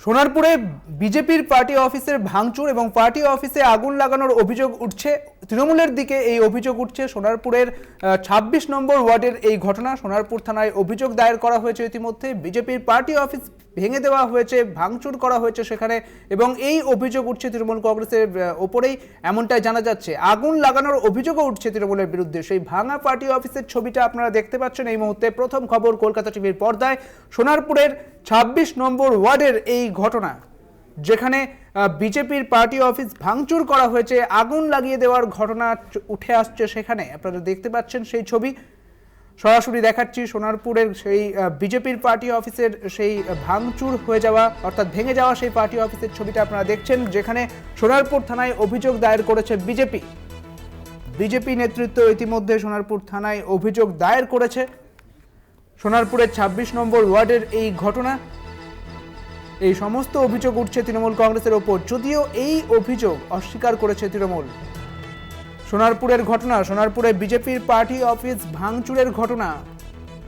সোনারপুরে বিজেপির পার্টি অফিসের ভাঙচুর এবং পার্টি অফিসে আগুন লাগানোর অভিযোগ উঠছে। তৃণমূলের দিকে এই অভিযোগ উঠছে। সোনারপুরের ২৬ নম্বর ওয়ার্ডের এই ঘটনা। সোনারপুর থানায় অভিযোগ দায়ের করা হয়েছে ইতিমধ্যে। বিজেপির পার্টি অফিস ভেঙে দেওয়া হয়েছে, ভাঙচুর করা হয়েছে সেখানে, এবং এই অভিযোগ উঠছে তৃণমূল কংগ্রেসের ওপরেই, এমনটাই জানা যাচ্ছে। আগুন লাগানোর অভিযোগও উঠছে তৃণমূলের বিরুদ্ধে। সেই ভাঙা পার্টি অফিসের ছবিটা আপনারা দেখতে পাচ্ছেন এই মুহূর্তে। প্রথম খবর কলকাতা টিভির পর্দায়। সোনারপুরের ২৬ নম্বর ওয়ার্ডের এই ঘটনা, যেখানে বিজেপির পার্টি অফিস ভাঙচুর করা হয়েছে, আগুন লাগিয়ে দেওয়ার ঘটনা উঠে আসছে সেখানে। আপনারা দেখতে পাচ্ছেন সেই ছবি, সরাসরি দেখাচ্ছি। সোনারপুরের সেই বিজেপির পার্টি অফিসের সেই ভাঙচুর হয়ে যাওয়া, অর্থাৎ ভেঙে যাওয়া সেই পার্টি অফিসের ছবিটা আপনারা দেখছেন, যেখানে সোনারপুর থানায় অভিযোগ দায়ের করেছে বিজেপি নেতৃত্ব। ইতিমধ্যে সোনারপুর থানায় অভিযোগ দায়ের করেছে। সোনারপুরের ২৬ নম্বর ওয়ার্ডের এই ঘটনা, এই সমস্ত অভিযোগ উঠছে তৃণমূল কংগ্রেসের ওপর, যদিও এই অভিযোগ অস্বীকার করেছে তৃণমূল। সোনারপুরের ঘটনা, সোনারপুরে বিজেপির পার্টি অফিস ভাঙচুরের ঘটনা।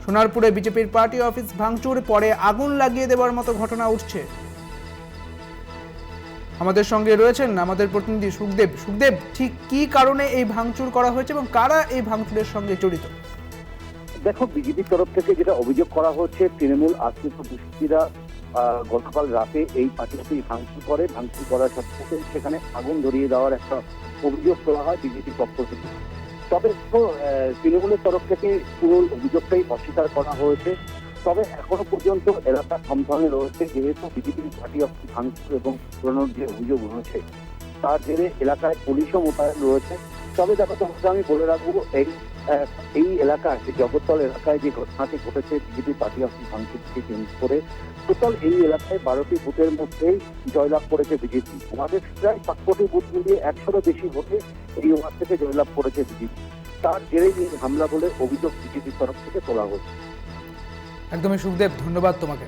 সোনারপুরে বিজেপির পার্টি অফিস ভাঙচুর, পরে আগুন লাগিয়ে দেওয়ার মতো ঘটনা উঠছে। আমাদের সঙ্গে রয়েছেন আমাদের প্রতিনিধি সুখদেব, ঠিক কি কারণে এই ভাঙচুর করা হয়েছে এবং কারা এই ভাঙচুরের সঙ্গে জড়িত? দেখো, বিজেপির তরফ থেকে যেটা অভিযোগ করা হচ্ছে, তৃণমূল আশ্রিত দুষ্কৃতীরা গতকাল রাতে এই পার্টিতে ভাঙচুর করার সাথে সাথে সেখানে আগুন ধরিয়ে দেওয়ার একটা অভিযোগ করা হয় বিজেপির পক্ষ থেকে। তবে তৃণমূলের তরফ থেকে পুরো অভিযোগটাই অস্বীকার করা হয়েছে। তবে এখনো পর্যন্ত এলাকা থমথমে রয়েছে, যেহেতু বিজেপির পার্টি অফিস ভাঙচুর এবং পুরানোর যে অভিযোগ রয়েছে তার জেরে এলাকায় পুলিশও মোতায়েন রয়েছে। তবে দেখো, তোমাকে আমি বলে রাখবো, এই এলাকায়, জগৎতল এলাকায় যে ঘটনাটি ঘটেছে বিজেপি পার্টি অফিস ভাঙচুরকে কেন্দ্র করে, টোটাল এই এলাকায় ১২টি বুথের মধ্যেই জয়লাভ করেছে বিজেপি। আমাদের প্রায় ৭০টি বুথ মিলিয়ে ১০০রও বেশি ভোটে এই ওয়ার্ড থেকে জয়লাভ করেছে বিজেপি। তার জেরেই এই হামলা বলে অভিযোগ বিজেপির তরফ থেকে তোলা হচ্ছে। একদমই সুখদেব, ধন্যবাদ তোমাকে।